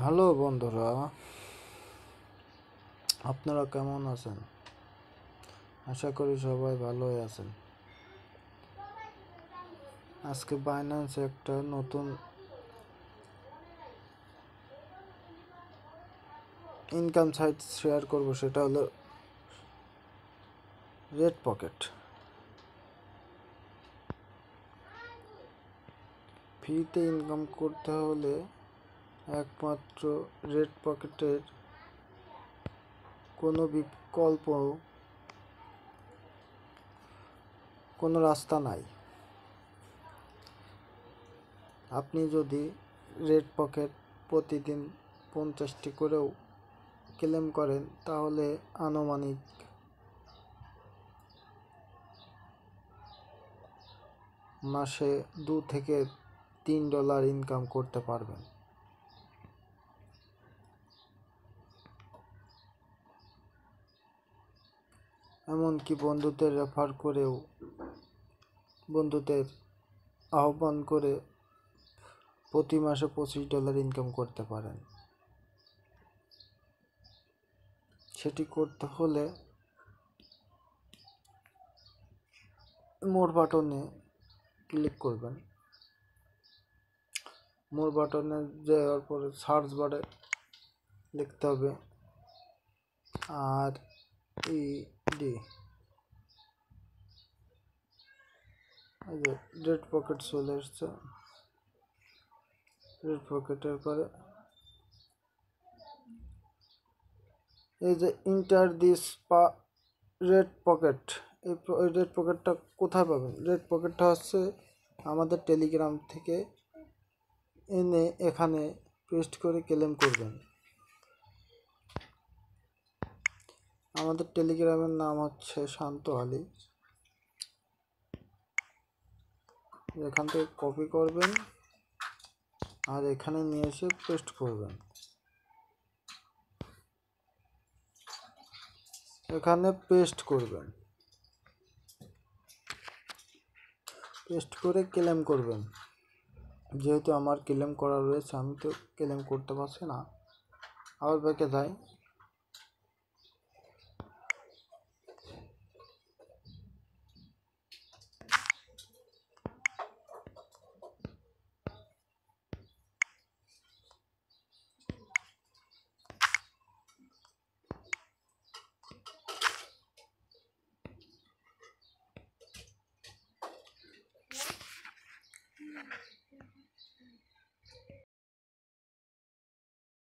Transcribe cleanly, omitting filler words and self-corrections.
Hello বন্ধুরা, আপনারা কেমন আছেন? আশা করি সবাই ভালোই আছেন। আজকে বাইন্যান্সে একটা নতুন ইনকাম সাইট শেয়ার করব, সেটা হলো রেড পকেট। ফ্রিতে ইনকাম করতে হলে একমাত্র রেড পকেটের কোনো বিকল্প, কোনো রাস্তা নাই। আপনি যদি রেড পকেট প্রতিদিন 50টি করেও ক্লেম করেন, তাহলে আনুমানিক মাসে $2 থেকে $3 ইনকাম করতে পারবেন। এমনকি বন্ধুদের রেফার করেও, বন্ধুদের আহ্বান করে প্রতি মাসে $25 ইনকাম করতে পারেন। সেটি করতে হলে মোর বাটনে ক্লিক করবেন। মোর বাটনে যাওয়ার পরে সার্চ বারে লিখতে হবে RED, রেড পকেট চলে এসছে। রেড পকেটের পরে এই যে ইন্টার দিস রেড পকেট, এই রেড পকেটটা কোথায় পাবেন? রেড পকেটটা হচ্ছে আমাদের টেলিগ্রাম থেকে এনে এখানে পেস্ট করে ক্লেম করবেন। আমাদের টেলিগ্রামের নাম হচ্ছে শান্ত আলী। এখান থেকে কপি করবেন আর এখানে নিয়ে এসে পেস্ট করবেন। এখানে পেস্ট করবেন, পেস্ট করে ক্লেম করবেন। যেহেতু আমার ক্লেম করা রয়েছে, আমি তো ক্লেম করতে পারছি না। আবার ব্যাকে যাই,